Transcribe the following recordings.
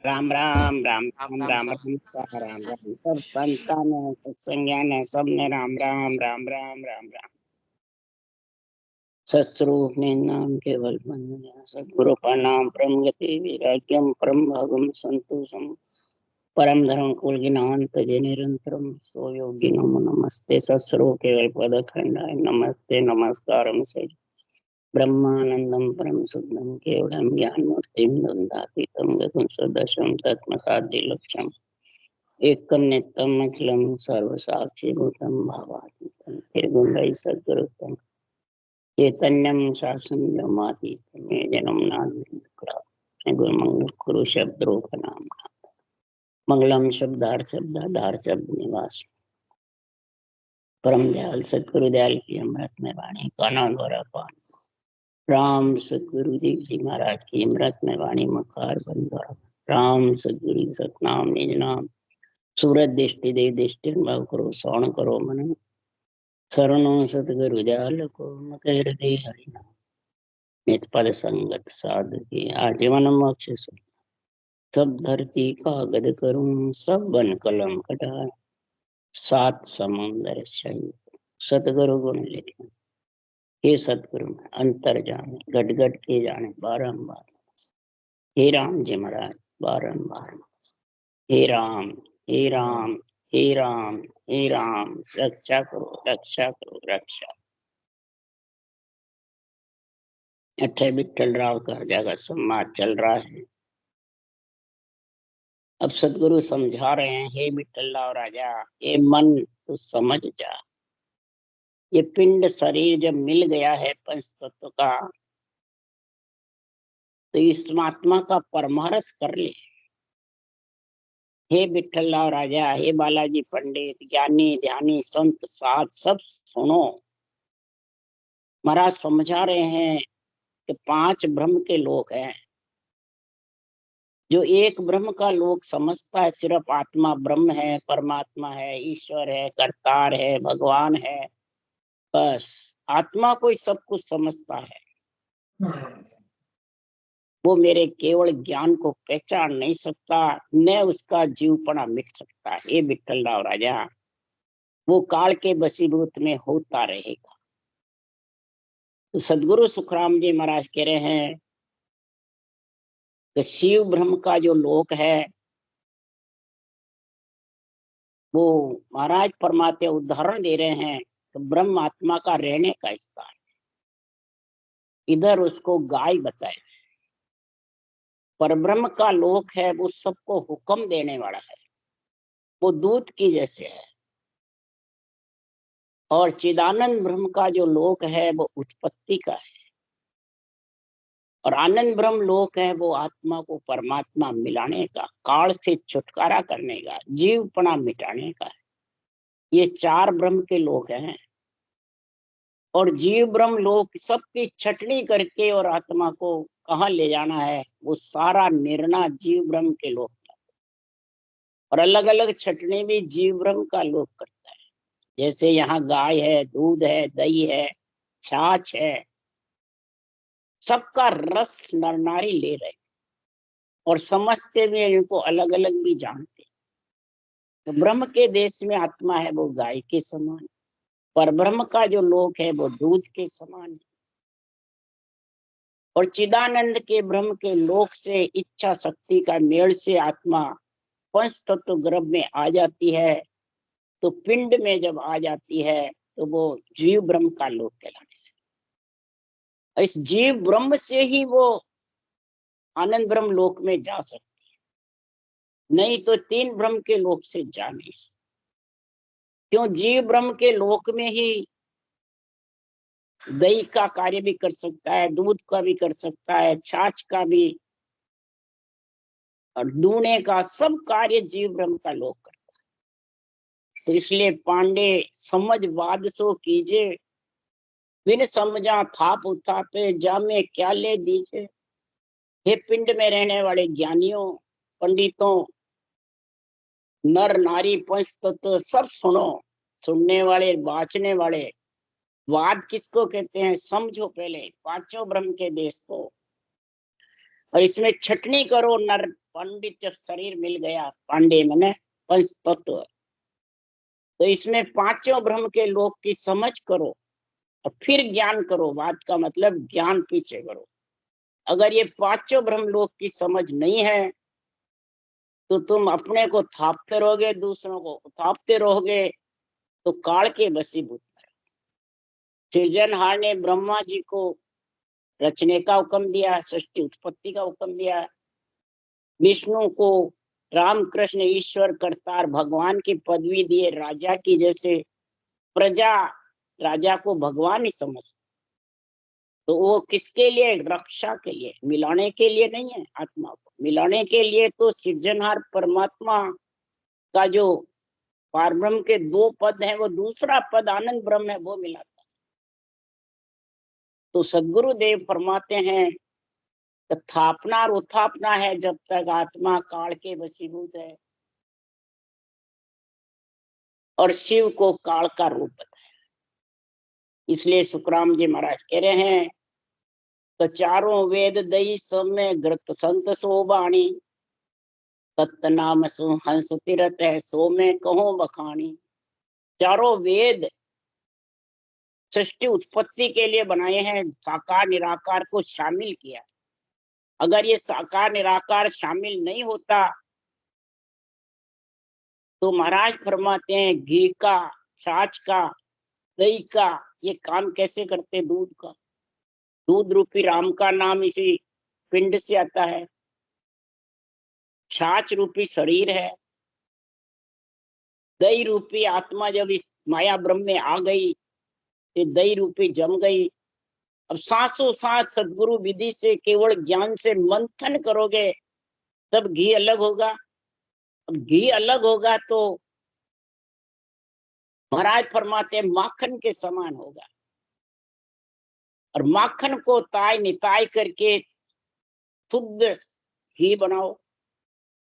Ram Ram Ram Ram Ram Ram Ram sir. Ram Ram Ram सब संतान ने सत्संज्ञा ने सबने राम राम राम राम राम राम। सत्स्वरूप ने नाम केवल वंदनीय सद्गुरु का नाम परम गति विराग्यम परम भागम संतोषम परम धर्म कुल ज्ञानंत जय निरंतरम सो योगी नमो नमस्ते सत्स्वरूप केवल पद खंडाय नमस्ते नमस्कारम से ब्रह्मानंदम परम शुद्धम केवलम ज्ञान मूर्तिम द्वंद्वातीतम गतम सदशम तत्मसादि लक्ष्यम एकम नित्यम अखिलम सर्वसाक्षी भूतम भावातीतम निर्गुणै सद्गुरुतम चैतन्यम शासन ब्रह्मातीतम जन्म नाम गुरु मंगल कुरु शब्द रूप नाम मंगलम शब्दार शब्द निवास परम दयाल सतगुरु दयाल की अमृत में वाणी काना द्वारा पान राम सतगुरु देव जी महाराज की अमृत में वाणी मकार बंदर राम सतगुरु सतनाम निज नाम सूरत दृष्टि देव दृष्टि अनुभव करो श्रवण करो मन शरणो सतगुरु दयाल को मकर हृदय हरिनाम नित पद संगत साधु की आजीवन मोक्ष सब धरती कागद करूं सब बन कलम कटाए सात समुंदर सहित सतगुरु गुण लिखे हे सतगुरु में अंतर जाने घट घट के जाने बारंबार हे राम जी महाराज बारंबार हे राम हे राम हे राम हे राम रक्षा करो रक्षा। अठे विठल राव का जगह समाज चल रहा है। अब सदगुरु समझा रहे हैं हे विठल राव राजा ये मन तो समझ जा ये पिंड शरीर जब मिल गया है पंच तत्व का तो इस आत्मा का परमार्थ कर ले। हे विठल राव राजा हे बालाजी पंडित ज्ञानी ध्यानी संत साध सब सुनो। महाराज समझा रहे हैं कि 5 ब्रह्म के लोक हैं। जो एक ब्रह्म का लोक समझता है सिर्फ आत्मा ब्रह्म है परमात्मा है ईश्वर है करतार है भगवान है बस आत्मा को ही सब कुछ समझता है। वो मेरे केवल ज्ञान को पहचान नहीं सकता न उसका जीवपना मिट सकता। ये विठल राव राजा वो काल के बसीभूत में होता रहेगा। तो सदगुरु सुखराम जी महाराज कह रहे हैं कि शिव ब्रह्म का जो लोक है वो महाराज परमात्मा उदाहरण दे रहे हैं तो ब्रह्म आत्मा का रहने का स्थान इधर उसको गाय बताए। पर ब्रह्म का लोक है वो सबको हुक्म देने वाला है वो दूत की जैसे है। और चिदानंद ब्रह्म का जो लोक है वो उत्पत्ति का है और आनंद ब्रह्म लोक है वो आत्मा को परमात्मा मिलाने का काल से छुटकारा करने का जीवपना मिटाने का है। ये 4 ब्रह्म के लोक हैं और जीव ब्रह्म लोक सबकी छटनी करके और आत्मा को कहाँ ले जाना है वो सारा निर्णय जीव ब्रह्म के लोक का और अलग अलग छटनी भी जीव ब्रह्म का लोक करता है। जैसे यहाँ गाय है दूध है दही है छाछ है सबका रस नर नारी ले रहे और समझते भी इनको अलग अलग भी जानते। तो ब्रह्म के देश में आत्मा है वो गाय के समान पर ब्रह्म का जो लोक है वो दूध के समान है। और चिदानंद के ब्रह्म के लोक से इच्छा शक्ति का मेल से आत्मा पंच तत्व गर्भ में आ जाती है तो पिंड में जब आ जाती है तो वो जीव ब्रह्म का लोक कहलाने है। इस जीव ब्रह्म से ही वो आनंद ब्रह्म लोक में जा सकती है नहीं तो 3 ब्रह्म के लोक से जा नहीं सकती। क्यों जीव ब्रह्म के लोक में ही दही का कार्य भी कर सकता है दूध का भी कर सकता है छाछ का भी और दूने का सब कार्य जीव ब्रह्म का लोक करता है। तो इसलिए पांडे समझ वाद सो कीजे बिन समझा थाप उथापे जामे क्या ले दीजिए। हे पिंड में रहने वाले ज्ञानियों पंडितों नर नारी पंच तत्व सब सुनो। सुनने वाले बाँचने वाले वाद किसको कहते हैं समझो पहले 5 ब्रह्म के देश को और इसमें छटनी करो, नर पंडित जब शरीर मिल गया, पांडे मैंने पंच तत्व, तो इसमें पांचों ब्रह्म के लोक की समझ करो और फिर ज्ञान करो। बात का मतलब ज्ञान पीछे करो। अगर ये पांचों ब्रह्म लोक की समझ नहीं है तो तुम अपने को थापते रहोगे, दूसरों को थापते रहोगे, तो काल के वशीभूत। सृजनहार ने ब्रह्मा जी को रचने का हुक्म दिया, सृष्टि उत्पत्ति का हुक्म दिया। विष्णु को रामकृष्ण ईश्वर करतार भगवान की पदवी दिए, राजा की, जैसे प्रजा राजा को भगवान ही समझ। तो वो किसके लिए? रक्षा के लिए, मिलाने के लिए नहीं है। आत्मा को मिलाने के लिए तो सृजनहार परमात्मा का जो पारब्रह्म के दो पद हैं, वो दूसरा पद आनंद ब्रह्म है, वो मिलाता। तो सदगुरु देव फरमाते हैं स्थापना और उत्थापना है जब तक आत्मा काल के वशीभूत है, और शिव को काल का रूप बताया। इसलिए सुखराम जी महाराज कह रहे हैं, तो चारों वेद दई सब में ग्रत संत सोबाणी, तत्नाम हंस तीरथ है सो में कहो बखानी। चारों वेद सृष्टि उत्पत्ति के लिए बनाए हैं, साकार निराकार को शामिल किया। अगर ये साकार निराकार शामिल नहीं होता तो महाराज फरमाते हैं घी का, छाछ का, दही का ये काम कैसे करते? दूध का, दूध रूपी राम का नाम इसी पिंड से आता है। छाछ रूपी शरीर है, दही रूपी आत्मा जब इस माया ब्रह्म में आ गई तो दही रूपी जम गई। अब सांसों सांस सदगुरु विधि से, केवल ज्ञान से मंथन करोगे तब घी अलग होगा। अब घी अलग होगा तो महाराज फरमाते माखन के समान होगा। और माखन को ताय निताय करके शुद्ध घी बनाओ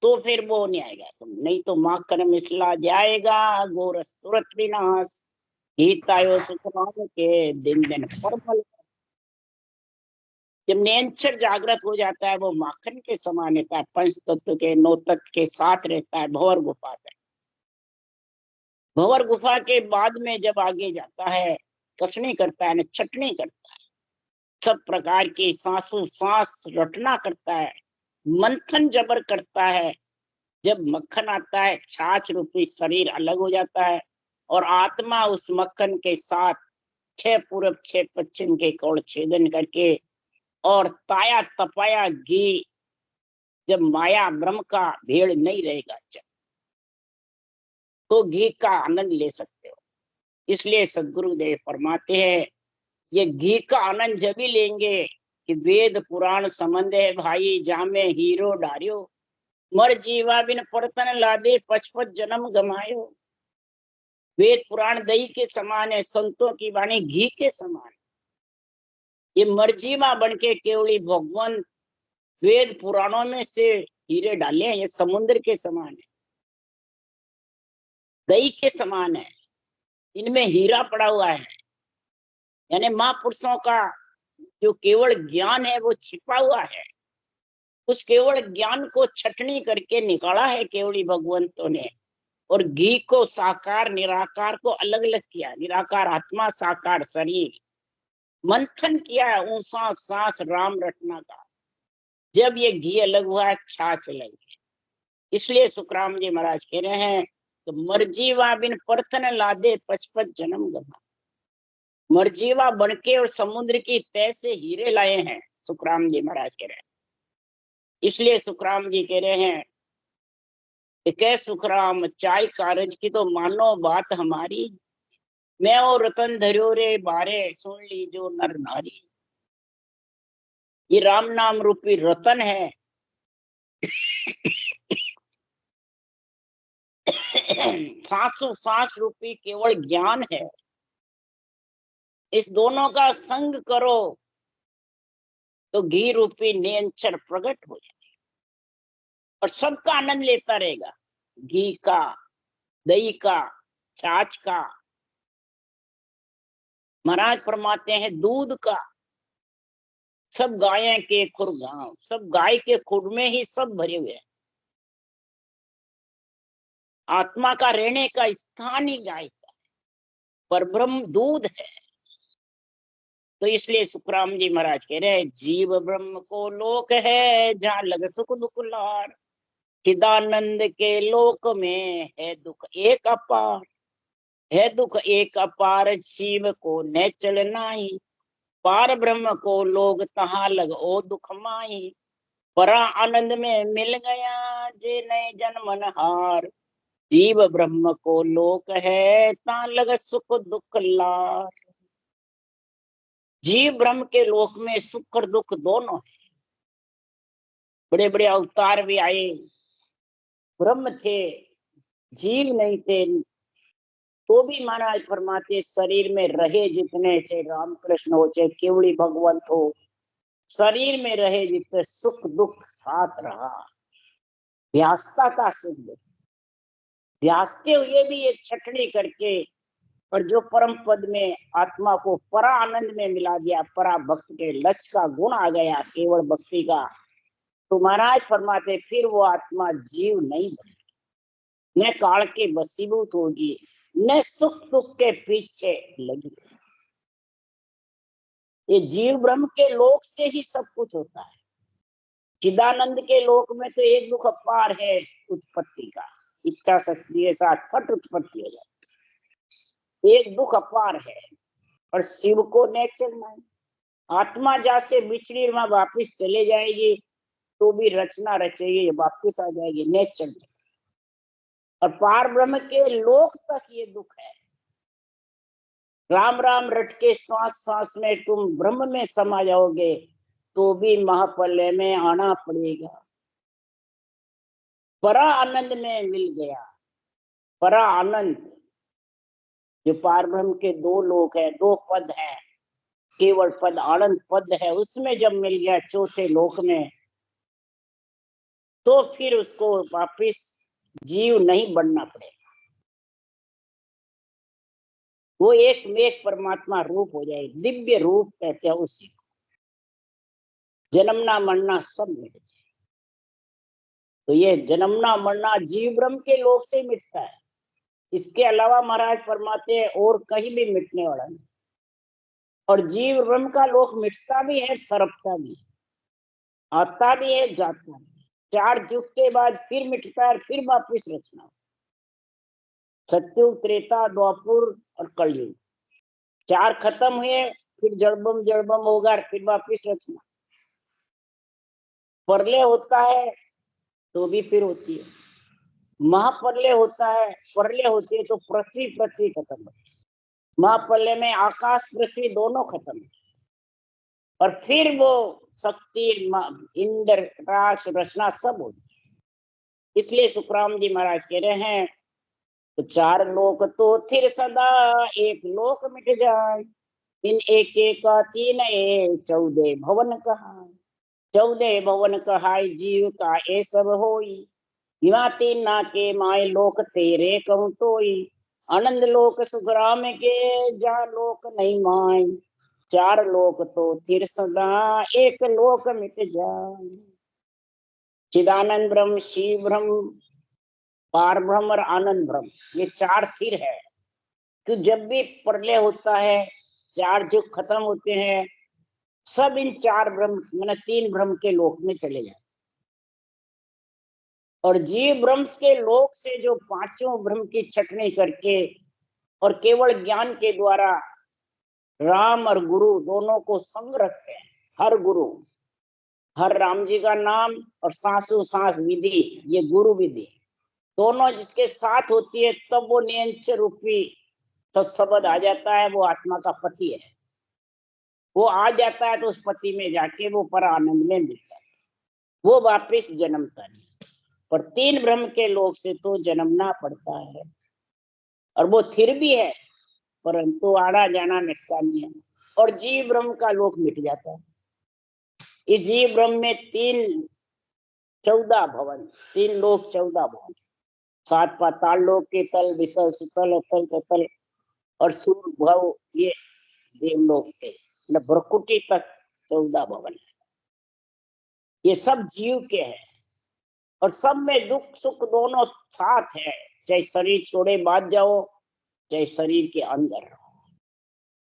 तो फिर वो नहीं आएगा तुम, नहीं तो माखन मिसला जाएगा, गोरस तुरंत विनाश। गीतायो सुखराम के दिन दिन परमल। जब निरंतर जागृत हो जाता है वो माखन के समान रहता है, पंच तत्व के, नौ तत्व के साथ रहता है। भंवर गुफा तक, भंवर गुफा के बाद में जब आगे जाता है, कसनी करता है, छटनी करता है, सब प्रकार की सांसों सांस रटना करता है, मंथन जबर करता है। जब मक्खन आता है, छाछ रूपी शरीर अलग हो जाता है, और आत्मा उस मक्खन के साथ छह पूरब छह पश्चिम के कौड़ छेदन करके और ताया तपाया घी, जब माया ब्रह्म का भेड़ नहीं रहेगा तो घी का आनंद ले सकते हो। इसलिए सदगुरुदेव फरमाते हैं ये घी का आनंद जब भी लेंगे कि वेद पुराण संबंध है भाई, जामे हीरो डारियो, मर जीवा बिन परतन लादे, पचपच जन्म गमायो। वेद पुराण दही के समान है, संतों की वाणी घी के समान। ये मर्जीवा बन के केवली भगवान वेद पुराणों में से हीरे डाले हैं, ये समुद्र के समान है, दही के समान है, इनमें हीरा पड़ा हुआ है। यानी महापुरुषों का जो केवल ज्ञान है वो छिपा हुआ है। उस केवल ज्ञान को छटनी करके निकाला है केवली भगवंतों ने, और घी को साकार निराकार को अलग अलग किया। निराकार आत्मा, साकार शरीर, मंथन किया है ऊंसा सांस राम रटना का। जब ये घी अलग हुआ है, छाछ अलग है। इसलिए सुखराम जी महाराज कह रहे हैं तो मर्जीवा बिन परतन लादे, पचपच जन्म गमा। मर्जीवा बनके और समुद्र की तह से हीरे लाए हैं, सुखराम जी महाराज कह रहे हैं। इसलिए सुखराम जी कह रहे हैं कि सुखराम चाय कारज की तो मानो बात हमारी, मैं और रतन धर्यो रे बारे, सुन ली जो नर नारी। ये राम नाम रूपी रतन है। सांसों सांस रूपी केवल ज्ञान है। इस दोनों का संग करो तो घी रूपी निरंतर प्रकट हो जाए और सबका आनंद लेता रहेगा। घी का, दही का, छाछ का, महाराज फरमाते हैं दूध का, सब गायें के खुर गांव, सब गाय के खुर में ही सब भरे हुए हैं। आत्मा का रहने का स्थान ही गाय का, पर ब्रह्म दूध है। तो इसलिए सुखराम जी महाराज कह रहे हैं, जीव ब्रह्म को लोक है जहाँ लग सुख दुख लार। चिदानंद के लोक में है दुख एक अपार, है दुख एक अपार, शिव को न चलना ही। पार ब्रह्म को लोग तहाँ लग ओ दुख माही। परा आनंद में मिल गया जे नए जन्मन हार। जीव ब्रह्म को लोक है ता लग सुख दुख लार। जीव ब्रह्म के लोक में सुख और दुख दोनों है। बड़े बड़े अवतार भी आए, ब्रह्म थे, जीव नहीं थे, तो भी महाराज फरमाते शरीर में रहे जितने, चाहे रामकृष्ण हो चाहे केवड़ी भगवंत हो, शरीर में रहे जितने सुख दुख साथ रहा। ध्यासता था सुख दुख, ध्यासते हुए भी ये छटनी करके, और जो परम पद में आत्मा को परा आनंद में मिला दिया, परा भक्त के लक्ष्य का गुण आ गया केवल भक्ति का, तो महाराज फरमाते फिर वो आत्मा जीव नहीं बनेगी, न काल के वशीभूत होगी, न सुख दुख के पीछे लगी। ये जीव ब्रह्म के लोक से ही सब कुछ होता है। चिदानंद के लोक में तो एक दुख अपार है उत्पत्ति का, इच्छा शक्ति के साथ फट उत्पत्ति हो जाती, एक दुख अपार है। और शिव को न चलना है, आत्मा जहाँ से बिछड़ी वहां वापिस चले जाएगी तो भी रचना रचेगी, वापिस आ जाएगी, न चलने। और पार ब्रह्म के लोक तक ये दुख है। राम राम रट के श्वास श्वास में तुम ब्रह्म में समा जाओगे तो भी महाप्रलय में आना पड़ेगा। परा आनंद में मिल गया, परा आनंद जो पार ब्रह्म के दो लोक है, दो पद है, केवल पद आनंद पद है, उसमें जब मिल गया चौथे लोक में, तो फिर उसको वापिस जीव नहीं बनना पड़ेगा। वो एक में एक परमात्मा रूप हो जाए, दिव्य रूप कहते हैं उसी को। जन्मना मरना सब मिट जाए। तो ये जन्मना मरना जीव ब्रह्म के लोक से मिटता है, इसके अलावा महाराज फरमाते हैं और कहीं भी मिटने वाला नहीं। और जीव ब्रह्म का लोक मिटता भी है, थरपता भी है, आता भी है, जाता भी है। चार युग के बाद फिर मिटता है, फिर वापिस रचना। सत्युग, त्रेता, द्वापुर और कलयुग, चार खत्म हुए, फिर जड़बम होगा, फिर वापिस रचना। प्रलय होता है तो भी फिर होती है, महाप्रलय होता है, प्रलय होती है तो पृथ्वी खत्म होती है। महाप्रलय में आकाश पृथ्वी दोनों खत्म है, और फिर वो शक्ति इंद्र राक्ष रचना सब होती है। इसलिए सुखराम जी महाराज कह रहे हैं, तो चार लोक तो थिर सदा एक लोक मिट जाए। इन एक एक का तीन 14 भवन कहा, 14 भवन कहाय जीव का ए सब होई। हिमाती ना के माय लोक तेरे कहूँ तोई। आनंद लोक सुखराम के जा लोक नहीं माय। चार लोक तो थिर सदा एक लोक मिट जाए। चिदानंद ब्रह्म, शिव ब्रह्म, पार ब्रह्म और आनंद ब्रह्म, ये चार थिर है। तो जब भी प्रलय होता है, चार जो खत्म होते हैं, सब इन चार ब्रह्म मैंने तीन ब्रह्म के लोक में चले जाते। और जीव ब्रह्म के लोक से जो पांचों ब्रह्म की छटनी करके और केवल ज्ञान के द्वारा राम और गुरु दोनों को संग रखते हैं, हर गुरु, हर राम जी का नाम और सांसों सांस विधि, ये गुरु विधि दोनों जिसके साथ होती है, तब वो नियंच रूपी सत्सबद आ जाता है, वो आत्मा का पति है। वो आ जाता है तो उस पति में जाके वो पर आनंद में मिल जाता है, वो वापिस जन्मता नहीं। पर तीन ब्रह्म के लोक से तो जन्मना पड़ता है, और वो थिर भी है, परंतु आना जाना मिटता नहीं है। और जीव ब्रह्म का लोक मिट जाता है। इस जीव ब्रह्म में 14 भवन, 3 लोक 14 भवन, 7 पाताल लोक के तल, वितल, सुतल, अतल, ततल और सूर्य भव, ये देवलोक के मतलब भ्रकुटी तक 14 भवन है। ये सब जीव के हैं और सब में दुख सुख दोनों साथ है, चाहे शरीर छोड़े बाद जाओ चाहे शरीर के अंदर रहो,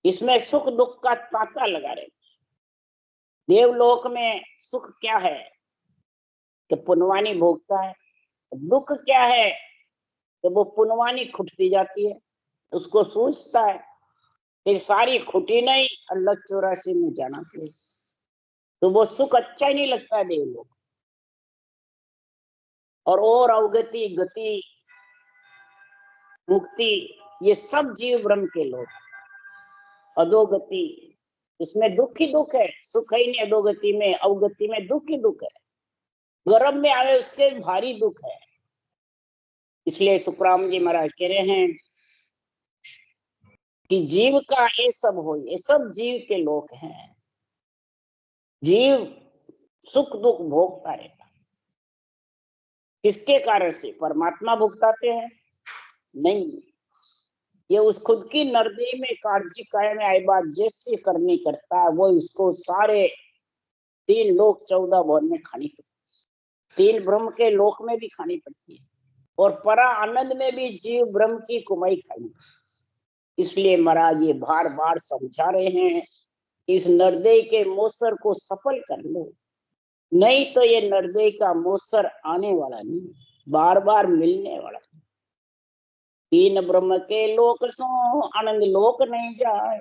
इसमें सुख दुख का तांता लगा रहे। देवलोक में सुख क्या है कि पुनवानी भोगता है, दुख क्या है कि वो पुनवानी खुटती जाती है, उसको सोचता है कि सारी खुटी नहीं अल्लाह 84 में जाना चाहिए, तो वो सुख अच्छा ही नहीं लगता है देवलोक। और अवगति गति मुक्ति ये सब जीव ब्रह्म के लोग। अधोगति इसमें दुख ही दुख है, सुख ही नहीं। अधोगति में अवगति में दुख ही दुख है, गर्भ में आवे उसके भारी दुख है। इसलिए सुखराम जी महाराज कह रहे हैं कि जीव का ये सब हो, ये सब जीव के लोग हैं। जीव सुख दुख भोगता रहता, किसके कारण से? परमात्मा भुगताते हैं? नहीं, ये उस खुद की नरदेह में कार्य में आई बात जैसे करनी करता है वो उसको सारे 3 लोक 14 भवन में खानी पड़ती, 3 ब्रह्म के लोक में भी खानी पड़ती है और परा आनंद में भी जीव ब्रह्म की कुमाई खानी। इसलिए महाराज ये बार बार समझा रहे हैं, इस नरदेह के मोसर को सफल कर लो, नहीं तो ये नरदेह का मोसर आने वाला नहीं, बार बार मिलने वाला। 3 ब्रह्म के लोक सो आनंद लोक नहीं जाए,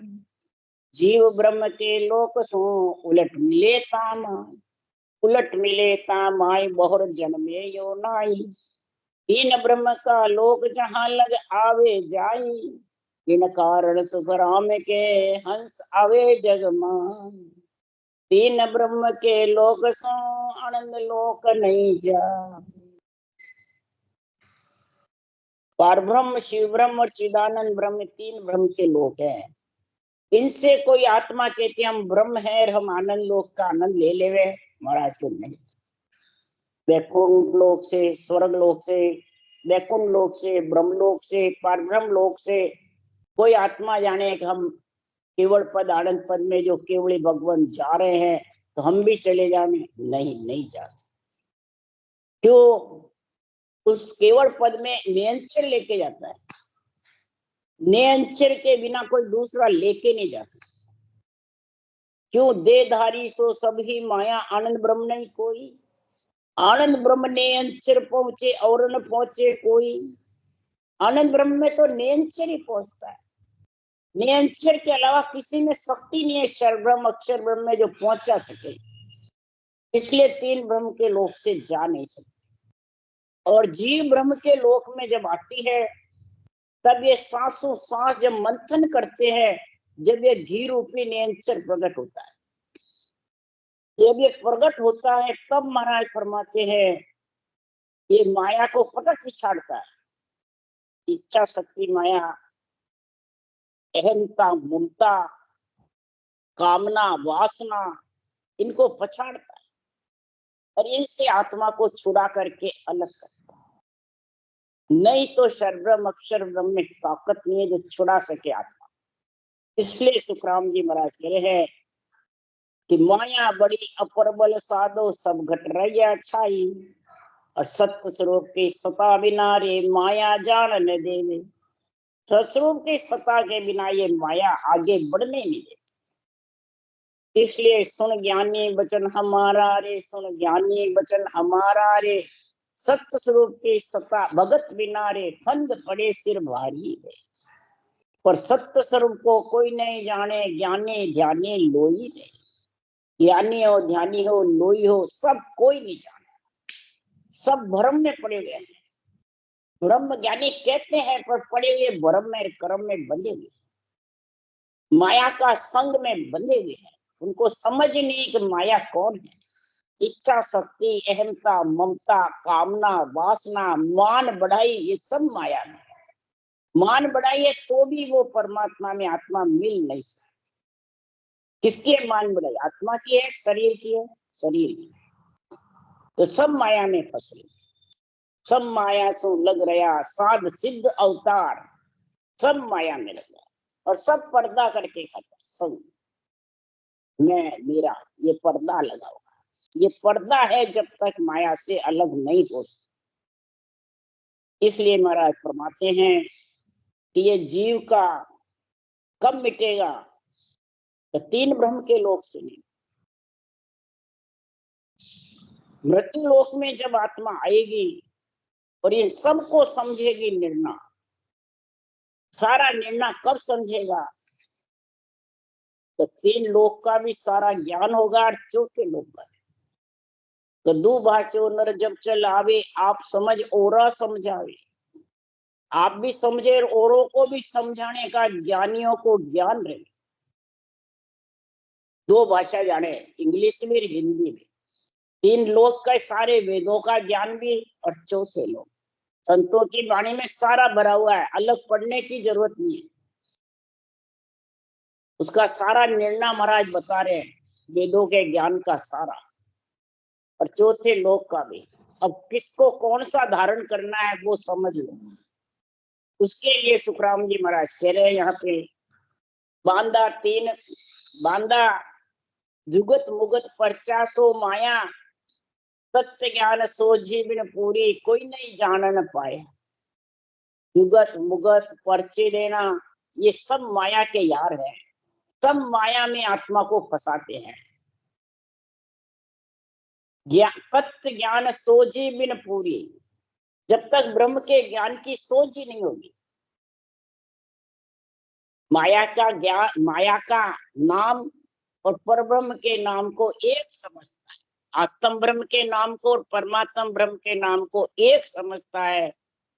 जीव ब्रह्म के लोक सो उलट मिले तामाई, उलट मिले तामाई बहुर जन्मे यो नाई। 3 ब्रह्म का लोक जहां लग आवे जाई, इन कारण सुखराम के हंस आवे जग मान। 3 ब्रह्म के लोक सो आनंद लोक नहीं जा। पार ब्रह्म शिव ब्रह्म और चिदानंद ब्रह्म 3 ब्रह्म के लोक हैं। इनसे कोई आत्मा कहती हम ब्रह्म है और हम आनंद लोक का आनंद ले लेवे, महाराज को नहीं। वैकुंठ लोक से, स्वर्ग लोक से, वैकुंठ लोक से, ब्रह्म लोक से, पार ब्रह्म लोक से कोई आत्मा जाने कि हम केवल पद आनंद पद में जो केवल भगवान जा रहे हैं तो हम भी चले जाने? नहीं, नहीं जा सकते। क्यों? उस केवल पद में नियंत्रण लेके जाता है, नियंत्रण के बिना कोई दूसरा लेके नहीं जा सकता। क्यों? देहधारी सो सब ही माया, आनंद ब्रह्म नहीं कोई। आनंद ब्रह्म नियंत्रण पहुंचे और न पहुंचे कोई। आनंद ब्रह्म में तो नियंत्रण ही पहुंचता है, नियंत्रण के अलावा किसी में शक्ति नहीं है क्षर ब्रह्म अक्षर ब्रह्म में जो पहुंचा सके। इसलिए 3 ब्रह्म के लोक से जा नहीं सकते। और जीव ब्रह्म के लोक में जब आती है तब ये सांसों सांस जब मंथन करते हैं, जब ये घी रूपी नियंत्रण प्रकट होता है, जब ये प्रकट होता है तब महाराज फरमाते हैं ये माया को पटक पिछाड़ता है। इच्छा शक्ति माया, अहंता ममता कामना वासना इनको पछाड़ता है और इनसे आत्मा को छुड़ा करके अलग करता है। नहीं तो शरब्रह्म अक्षर ब्रह्म में ताकत नहीं है जो छुड़ा सके आत्मा। इसलिए सुखराम जी महाराज कह रहे हैं कि माया बड़ी अपरबल साधो सब घट रही छाई, और सत्य स्वरूप की सता बिना रे माया जान न देवे। सतस्वरूप की सता के बिना ये माया आगे बढ़ने नहीं देती। इसलिए सुन ज्ञानी वचन हमारा रे, सुन ज्ञानी वचन हमारा रे, सत्य स्वरूप की सता भगत बिना रे फंद पड़े सिर भारी रे। पर सत्य स्वरूप को कोई नहीं जाने, ज्ञानी ध्यानी लोई रे। ज्ञानी हो ध्यानी हो लोई हो सब कोई नहीं जाने, सब भ्रम में पड़े हुए हैं। ब्रह्म ज्ञानी कहते हैं पर पड़े हुए भ्रम में कर्म में बंधे हुए, माया का संग में बंधे हुए हैं। उनको समझ नहीं कि माया कौन है। इच्छा शक्ति अहमता ममता कामना वासना मान बढ़ाई ये सब माया में। मान बढ़ाई है तो भी वो परमात्मा में आत्मा मिल नहीं सकती। किसकी है मान बढ़ाई? आत्मा की है, शरीर की है? शरीर की। तो सब माया में फंस रही, सब माया से लग रहा साध सिद्ध अवतार, सब माया में लग रहा और सब पर्दा करके खाता। सब मैं मेरा ये पर्दा लगा हुआ, ये पर्दा है जब तक माया से अलग नहीं हो सकता। इसलिए महाराज फरमाते हैं कि ये जीव का कब मिटेगा, तो तीन ब्रह्म के लोक से नहीं, मृत्यु लोक में जब आत्मा आएगी और ये सबको समझेगी निर्णय, सारा निर्णय कब समझेगा, तो तीन लोक का भी सारा ज्ञान होगा और चौथे लोक का। तो दो भाषो नर जब चल आवे, आप समझ और समझावे, आप भी समझे और औरों को भी समझाने का ज्ञानियों को ज्ञान रहे। दो भाषा जाने, इंग्लिश में और हिंदी में। तीन लोक का सारे वेदों का ज्ञान भी और चौथे लोक संतों की वाणी में सारा भरा हुआ है, अलग पढ़ने की जरूरत नहीं है। उसका सारा निर्णय महाराज बता रहे हैं, वेदों के ज्ञान का सारा और चौथे लोक का भी। अब किसको कौन सा धारण करना है वो समझ लो। उसके लिए सुखराम जी महाराज कह रहे हैं यहाँ पे, बांदा जुगत मुगत परचासो माया, सत्य ज्ञान सोझी बिन पूरी, कोई नहीं जान न पाया। जुगत मुगत पर्चे देना ये सब माया के यार है, सब माया में आत्मा को फंसाते हैं। सत्य ज्ञान सोझी बिन पूरी, जब तक ब्रह्म के ज्ञान की सोच ही नहीं होगी, माया का ज्ञान, माया का नाम और परब्रह्म के नाम को एक समझता है, आत्म ब्रह्म के नाम को और परमात्म ब्रह्म के नाम को एक समझता है,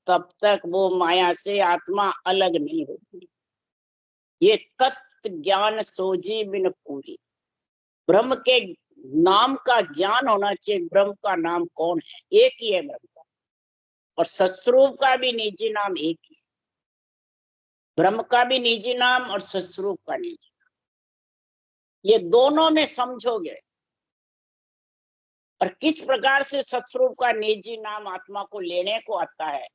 तब तक वो माया से आत्मा अलग नहीं होती। ये तत्व ज्ञान सोझी बिन पूरी, ब्रह्म के नाम का ज्ञान होना चाहिए। ब्रह्म का नाम कौन है, एक ही है ब्रह्म का, और सत्स्वरूप का भी निजी नाम एक ही है। ब्रह्म का भी निजी नाम और सत्स्वरूप का निजी नाम, ये दोनों में समझोगे। और किस प्रकार से सत्स्वरूप का निजी नाम आत्मा को लेने को आता है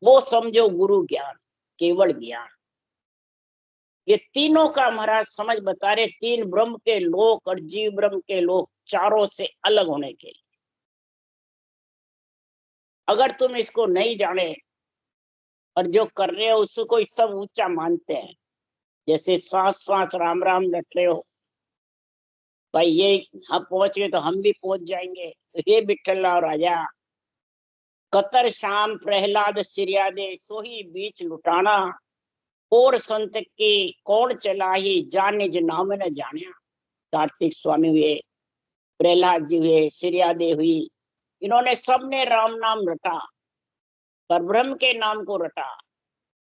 वो समझो, गुरु ज्ञान, केवल ज्ञान। ये तीनों का महाराज समझ बता रहे, तीन ब्रह्म के लोक और जीव ब्रह्म के लोक चारों से अलग होने के लिए। अगर तुम इसको नहीं जाने और जो कर रहे हो उसको सब ऊंचा मानते हैं, जैसे श्वास श्वास राम राम लट रहे हो, भाई ये हम पहुंच गए तो हम भी पहुंच जाएंगे, हे विठल और राजा, कतर शाम प्रहलाद सिरिया दे, सोही बीच लुटाना, और संत की कौन चला ही जान निज नाम न जानिया। कार्तिक स्वामी हुए, प्रहलाद जी हुए, सिरियादे हुई, इन्होंने सबने राम नाम रटा, पर ब्रह्म के नाम को रटा।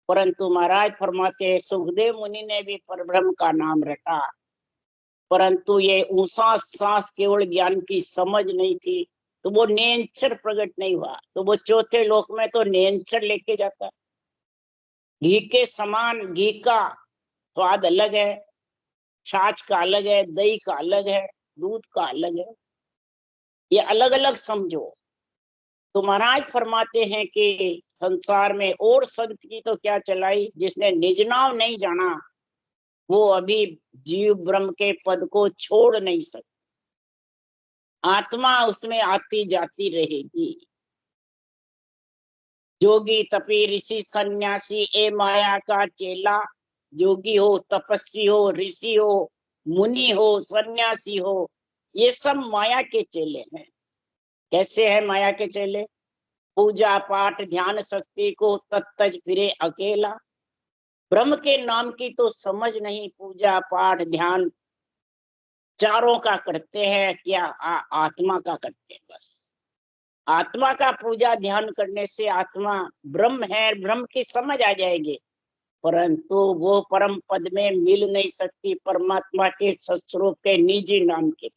परंतु महाराज फरमाते सुखदेव मुनि ने भी परब्रह्म का नाम रटा, परंतु ये ऊंसा सांस केवल ज्ञान की समझ नहीं थी, तो वो नेंचर प्रकट नहीं हुआ, तो वो चौथे लोक में तो नेंचर लेके जाता। घी के समान, घी का स्वाद अलग है, छाछ का अलग है, दही का अलग है, दूध का अलग है, ये अलग अलग समझो। तो महाराज फरमाते हैं कि संसार में और संत की तो क्या चलाई, जिसने निज नाम नहीं जाना वो अभी जीव ब्रह्म के पद को छोड़ नहीं सकता, आत्मा उसमें आती जाती रहेगी। जोगी तपी ऋषि सन्यासी ए माया का चेला, जोगी हो तपस्वी हो ऋषि हो मुनि हो सन्यासी हो, ये सब माया के चेले हैं। कैसे है माया के चेले, पूजा पाठ ध्यान शक्ति को तत्तज फिरे अकेला, ब्रह्म के नाम की तो समझ नहीं, पूजा पाठ ध्यान चारों का करते हैं, क्या आत्मा का करते हैं। बस आत्मा का पूजा ध्यान करने से आत्मा ब्रह्म है, ब्रह्म की समझ आ जाएगी, परंतु वो परम पद में मिल नहीं सकती परमात्मा के सत्स्वरूप के निजी नाम के।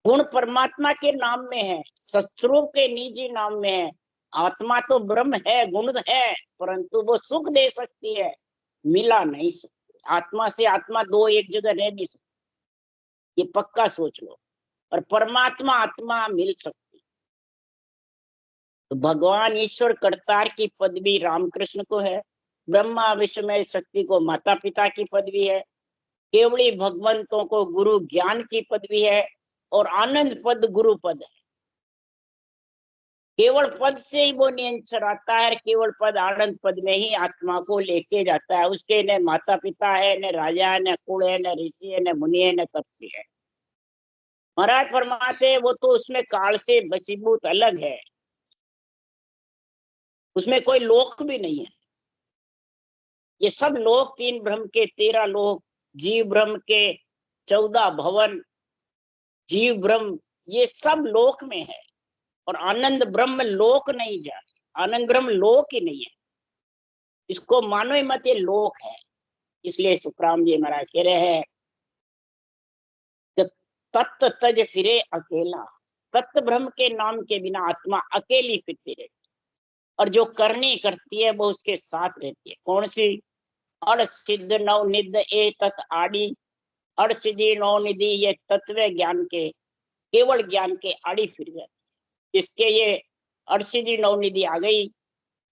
गुण परमात्मा के नाम में है, सत्स्वरूप के निजी नाम में है। आत्मा तो ब्रह्म है, गुण है, परंतु वो सुख दे सकती है, मिला नहीं सकती। आत्मा से आत्मा दो एक जगह रह नहीं सकती, ये पक्का सोच लो। और परमात्मा आत्मा मिल सकती। तो भगवान ईश्वर करतार की पदवी रामकृष्ण को है, ब्रह्मा विष्णु शक्ति को माता पिता की पदवी है, केवली भगवंतों को गुरु ज्ञान की पदवी है, और आनंद पद गुरु पद है। केवल पद से ही वो नियंत्रण आता है, केवल पद आनंद पद में ही आत्मा को लेके जाता है। उसके न माता पिता है, न राजा है, न कुल है, न ऋषि है, न मुनि है, न तपसी है। महाराज फरमाते वो तो उसमें काल से बसीभूत अलग है, उसमें कोई लोक भी नहीं है। ये सब लोक, तीन ब्रह्म के 13 लोक, जीव ब्रह्म के 14 भवन, जीव ब्रह्म, ये सब लोक में है। और आनंद ब्रह्म लोक नहीं जा, आनंद ब्रह्म लोक ही नहीं है, इसको मानो ही मत, ये लोक है। इसलिए सुखराम जी महाराज कह रहे हैं तत्व तज फिरे अकेला, तत्व ब्रह्म के नाम के बिना आत्मा अकेली फिरती रहती, और जो करनी करती है वो उसके साथ रहती है। कौन सी? अड़ सिद्ध नव निध ए तत् आड़ी, अड़ सिद्धि नव निधि, ये तत्व ज्ञान के, केवल ज्ञान के आड़ी फिर जाती। इसके ये अड़सिद्धि नवनिधि आ गई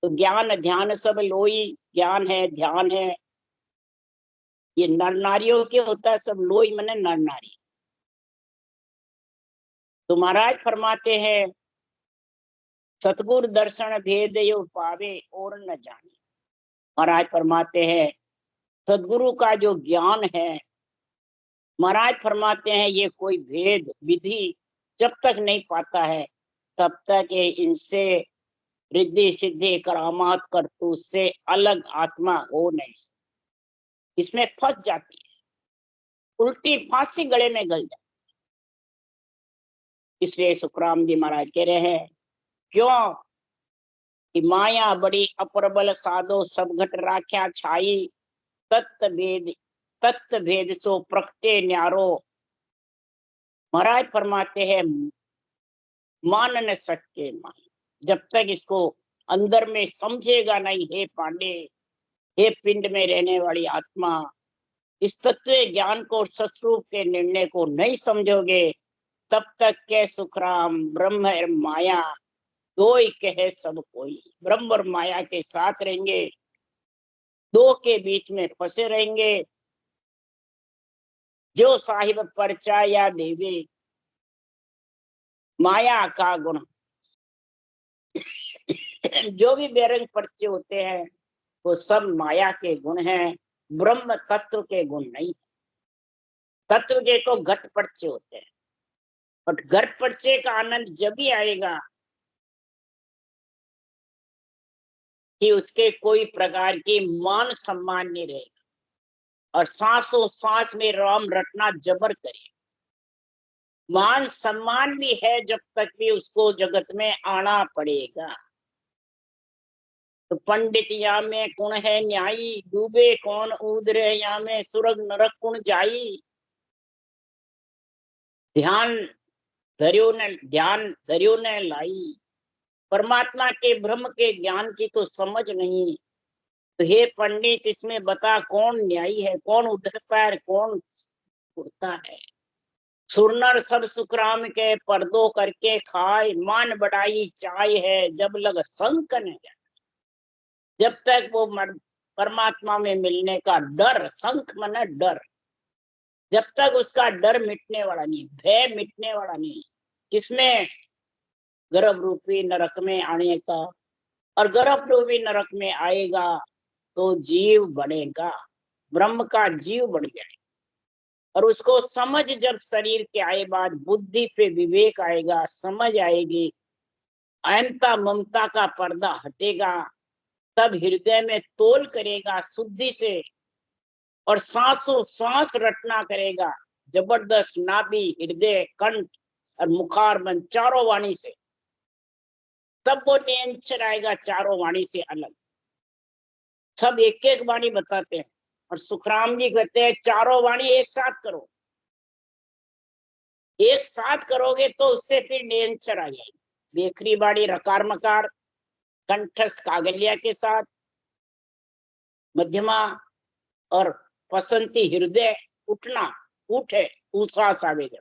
तो ज्ञान ध्यान सब लोई, ज्ञान है ध्यान है, ये नर नारियों के होता है, सब लोई मने नर नारी। तो महाराज फरमाते हैं सतगुरु दर्शन भेद यो पावे और न जाने। महाराज फरमाते हैं सदगुरु का जो ज्ञान है, महाराज फरमाते हैं ये कोई भेद विधि जब तक नहीं पाता है तब तक ये इनसे रिद्धि सिद्धि करामात करतूत से अलग आत्मा हो नहीं सकती, इसमें फंस जाती है, उल्टी फांसी गले में गल जाती। इसलिए सुखराम जी महाराज कह रहे हैं क्यों कि माया बड़ी अपरबल साधो सब घट राख्या छाई, तत्व भेद सो प्रकटे न्यारो। महाराज फरमाते हैं मान न सके मान, जब तक इसको अंदर में समझेगा नहीं, हे पांडे, हे पिंड में रहने वाली आत्मा, इस तत्व ज्ञान को, सस्वरूप के निर्णय को नहीं समझोगे, तब तक के सुखराम ब्रह्म और माया दो ही कहे सब कोई। ब्रह्म और माया के साथ रहेंगे, दो के बीच में फंसे रहेंगे। जो साहिब परचा या देवे माया का गुण, जो भी बेरंग पर्चे होते हैं वो सब माया के गुण हैं, ब्रह्म तत्व के गुण नहीं। तत्व के तो घट पर्चे होते हैं, और घट पर्चे का आनंद जब ही आएगा कि उसके कोई प्रकार की मान सम्मान नहीं रहेगा, और सांसों सांस में राम रटना जबर करे। मान सम्मान भी है जब तक भी उसको जगत में आना पड़ेगा। तो पंडित या में कौन है न्यायी, डूबे कौन उदरे या में सुरग नरक कौन जाई। ध्यान धर्यो न लाई, परमात्मा के ब्रह्म के ज्ञान की तो समझ नहीं। तो हे पंडित इसमें बता कौन न्यायी है, कौन उधरता है, कौन उड़ता है। सुरनर सब सुखराम के पर्दो करके खाए, मान बढ़ाई चाय है जब लग संकन। जब तक वो परमात्मा में मिलने का डर, संख माने डर, जब तक उसका डर मिटने वाला नहीं, भय मिटने वाला नहीं, किसमें? गर्भ रूपी नरक में आने का। और गर्भ रूपी नरक में आएगा तो जीव बनेगा, ब्रह्म का जीव बन जाएगा। और उसको समझ जब शरीर के आए बाद बुद्धि पे विवेक आएगा, समझ आएगी, अहंता ममता का पर्दा हटेगा, तब हृदय में तोल करेगा शुद्धि से, और सांसों सांस रटना करेगा जबरदस्त, नाभि हृदय कंठ और मुखार बन चारों वाणी से। तब वो नियंत्रण आएगा चारों वाणी से अलग। सब एक एक वाणी बताते हैं, और सुखराम जी कहते हैं चारों वाणी एक साथ करो, एक साथ करोगे तो उससे फिर नियंत्रण आ जाएगी। बेखरी वाणी रकार मकार, कंठस्थ कागलिया के साथ, मध्यमा और पसंती हृदय उठना, उठे उसास आवेगा,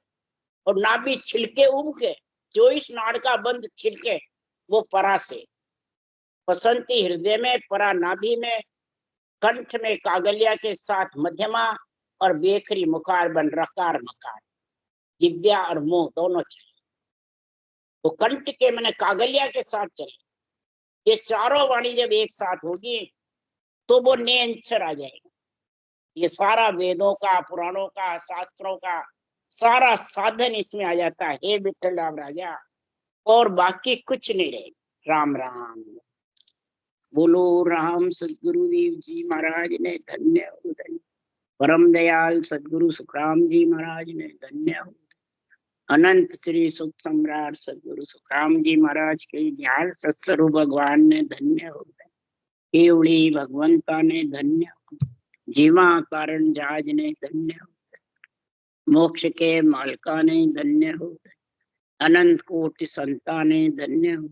और नाभि छिलके उब के 24 नाड़ का बंद छिलके वो परा से, पसंती हृदय में, परा नाभि में, कंठ में कागलिया के साथ मध्यमा, और बेखरी मुखार बन रकार मकार। जिव्या और मुंह दोनों चले, तो कंठ के मैंने कागलिया के साथ चले। ये चारों वाणी जब एक साथ होगी तो वो निरंतर आ जाएगा। ये सारा वेदों का, पुराणों का, शास्त्रों का सारा साधन इसमें आ जाता है। हे विठल राम राजा, और बाकी कुछ नहीं रहेगा। राम राम बोलो। राम सदगुरुदेव जी महाराज ने धन्य हो, धन्य। परम दयाल सदगुरु सुखराम जी महाराज ने धन्य हो। अनंत श्री सुख सम्राट सदगुरु सुखराम जी महाराज के ज्ञान सत्स्वरूप भगवान ने धन्य हो। केवड़ी भगवंता ने धन्य हो। जीवा कारण जहाज ने धन्य हो। मोक्ष के मालका ने धन्य हो। अनंत कोटि संता ने धन्य हो।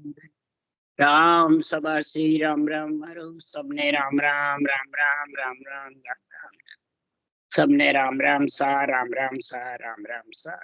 राम सभा श्री राम राम हरो। सबने राम राम राम राम राम राम राम राम, सबने राम राम सा राम राम सा राम राम सा।